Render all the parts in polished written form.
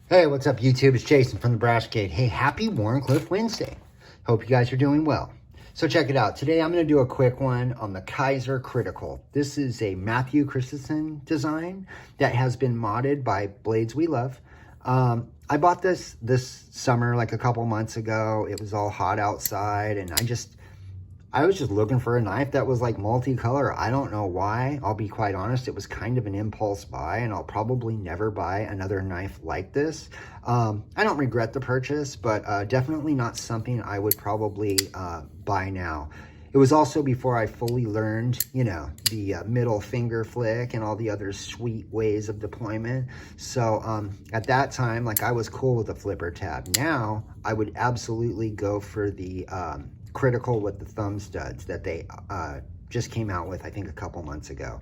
Hey, what's up, YouTube? It's Jason from the Brashgate. Hey, happy Warncliffe Wednesday. Hope you guys are doing well. So check it out. Today I'm going to do a quick one on the Kizer Critical. This is a Matthew Christensen design that has been modded by Blades We Love. I bought this summer, like a couple months ago. It was all hot outside, and I was just looking for a knife that was like multicolor. I don't know why. I'll be quite honest. It was kind of an impulse buy, and I'll probably never buy another knife like this. I don't regret the purchase, but definitely not something I would probably buy now. It was also before I fully learned, you know, the middle finger flick and all the other sweet ways of deployment. So at that time, like, I was cool with the flipper tab. Now, I would absolutely go for the Critical with the thumb studs that they just came out with, I think, a couple months ago.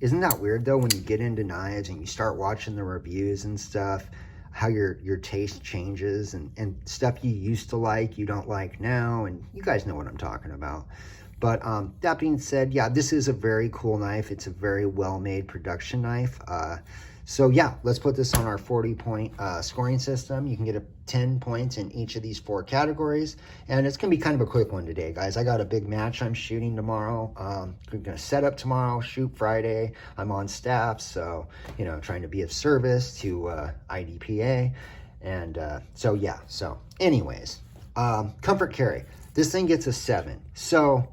Isn't that weird, though, when you get into knives and you start watching the reviews and stuff, how your taste changes, and stuff you used to like, you don't like now, and you guys know what I'm talking about. But that being said, yeah, this is a very cool knife. It's a very well-made production knife. So yeah, let's put this on our 40-point scoring system. You can get 10 points in each of these 4 categories. And it's going to be kind of a quick one today, guys. I got a big match I'm shooting tomorrow. We're going to set up tomorrow, shoot Friday. I'm on staff, so, you know, trying to be of service to IDPA. And so, yeah. So anyways, comfort carry. This thing gets a 7. So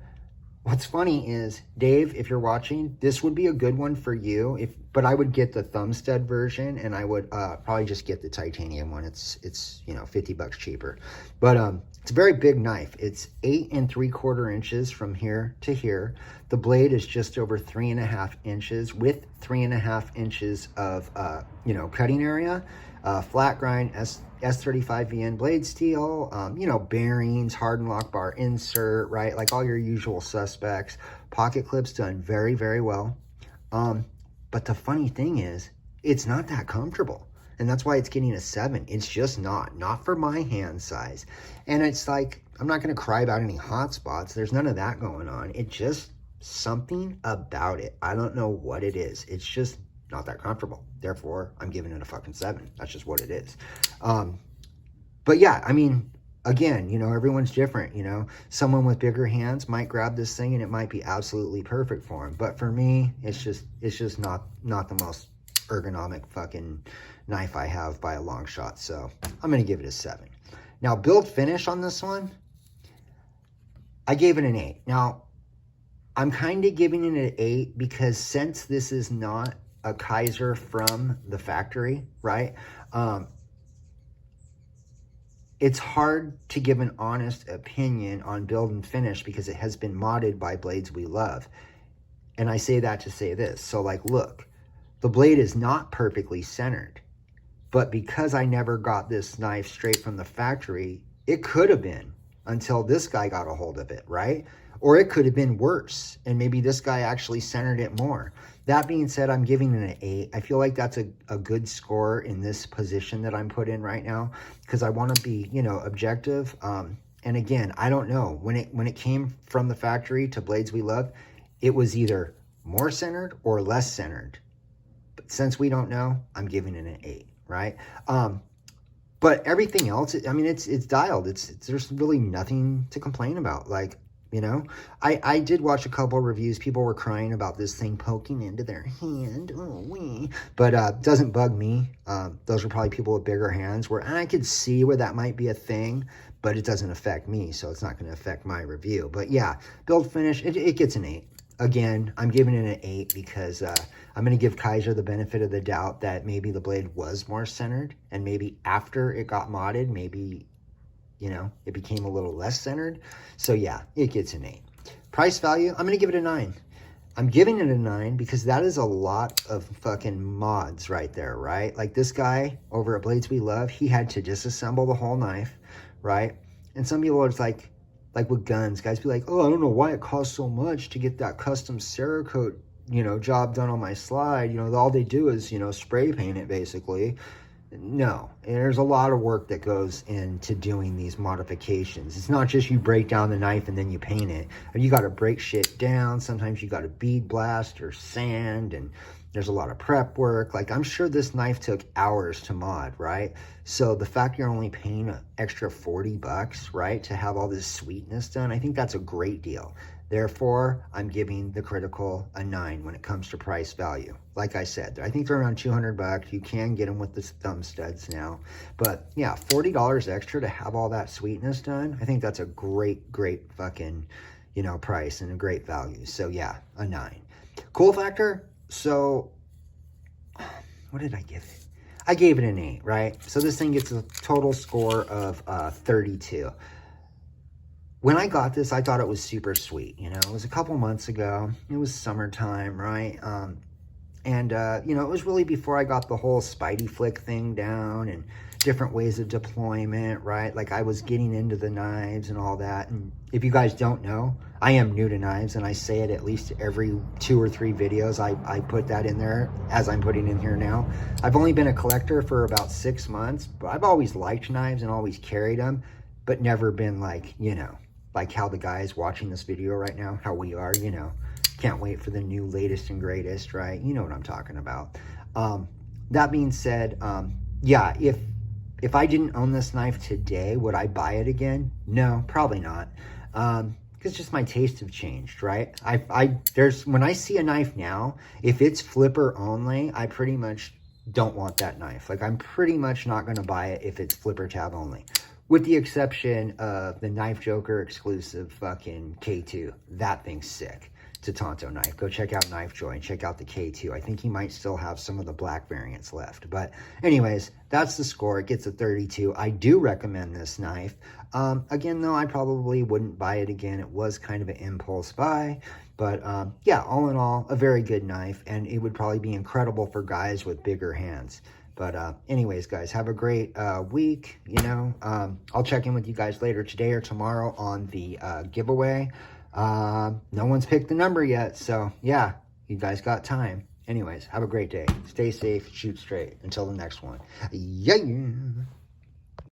what's funny is, Dave, if you're watching, this would be a good one for you. But I would get the thumb stud version, and I would probably just get the titanium one. It's you know, 50 bucks cheaper. But it's a very big knife. It's 8 3/4 inches from here to here. The blade is just over 3.5 inches with 3.5 inches of you know, cutting area. Flat grind S35 VN blade steel, you know, bearings, hardened lock bar insert, right? Like all your usual suspects. Pocket clips done very, very well. But the funny thing is, it's not that comfortable. And that's why it's getting a 7. It's just not for my hand size. And it's like, I'm not going to cry about any hot spots. There's none of that going on. It's just something about it. I don't know what it is. It's just not that comfortable. Therefore, I'm giving it a fucking 7. That's just what it is. But yeah, I mean, again, you know, everyone's different, you know. Someone with bigger hands might grab this thing and it might be absolutely perfect for them. But for me, it's just not the most ergonomic fucking knife I have by a long shot. So I'm going to give it a 7. Now, build finish on this one, I gave it an 8. Now, I'm kind of giving it an 8 because since this is not a Kizer from the factory, right? It's hard to give an honest opinion on build and finish because it has been modded by Blades We Love. And I say that to say this. So, like, look, the blade is not perfectly centered. But because I never got this knife straight from the factory, it could have been until this guy got a hold of it, right? Or it could have been worse, and maybe this guy actually centered it more. That being said, I'm giving it an 8. I feel like that's a good score in this position that I'm put in right now because I want to be, you know, objective. And again, I don't know. When it came from the factory to Blades We Love, it was either more centered or less centered. But since we don't know, I'm giving it an 8, right? But everything else, I mean, it's dialed. There's really nothing to complain about. Like, you know, I did watch a couple of reviews. People were crying about this thing poking into their hand. Oh, wee. But it doesn't bug me. Those are probably people with bigger hands and I could see where that might be a thing, but it doesn't affect me, so it's not going to affect my review. But yeah, build finish, it gets an 8. Again, I'm giving it an 8 because I'm going to give Kizer the benefit of the doubt that maybe the blade was more centered, and maybe after it got modded, maybe, you know, it became a little less centered. So yeah, it gets an 8. Price value, I'm going to give it a 9. I'm giving it a 9 because that is a lot of fucking mods right there, right? Like this guy over at Blades We Love, he had to disassemble the whole knife, right? And some people are like with guns, guys be like, oh, I don't know why it costs so much to get that custom Cerakote, you know, job done on my slide. You know, all they do is, you know, spray paint it basically. No, there's a lot of work that goes into doing these modifications. It's not just you break down the knife and then you paint it. You got to break shit down. Sometimes you got to bead blast or sand, and There's a lot of prep work. Like, I'm sure this knife took hours to mod, right? So the fact you're only paying an extra 40 bucks, right, to have all this sweetness done, I think that's a great deal. Therefore, I'm giving the Critical a 9 when it comes to price value. Like I said, I think they're around 200 bucks. You can get them with the thumb studs now. But yeah, $40 extra to have all that sweetness done, I think that's a great, great fucking, you know, price and a great value. So yeah, a 9. Cool factor. So, what did I give it? I gave it an 8, right? So this thing gets a total score of 32. When I got this, I thought it was super sweet. You know, it was a couple months ago. It was summertime, right? You know, it was really before I got the whole Spidey flick thing down and different ways of deployment, right? Like, I was getting into the knives and all that. And if you guys don't know, I am new to knives, and I say it at least every 2 or 3 videos. I put that in there as I'm putting in here now. I've only been a collector for about 6 months, but I've always liked knives and always carried them, but never been like, you know, like how the guys watching this video right now, how we are, you know, can't wait for the new latest and greatest, right? You know what I'm talking about. That being said, yeah, if I didn't own this knife today, would I buy it again? No, probably not. Because just my tastes have changed, right? When I see a knife now, if it's flipper only, I pretty much don't want that knife. Like, I'm pretty much not going to buy it if it's flipper tab only. With the exception of the Knife Joker exclusive fucking K2. That thing's sick. It's a Tonto knife. Go check out Knife Joy and check out the K2. I think he might still have some of the black variants left. But anyways, that's the score. It gets a 32. I do recommend this knife. Again, though, I probably wouldn't buy it again. It was kind of an impulse buy. But yeah, all in all, a very good knife. And it would probably be incredible for guys with bigger hands. But anyways, guys, have a great week. You know, I'll check in with you guys later today or tomorrow on the giveaway. No one's picked the number yet, so yeah, you guys got time. Anyways, have a great day. Stay safe, shoot straight. Until the next one. Yeah.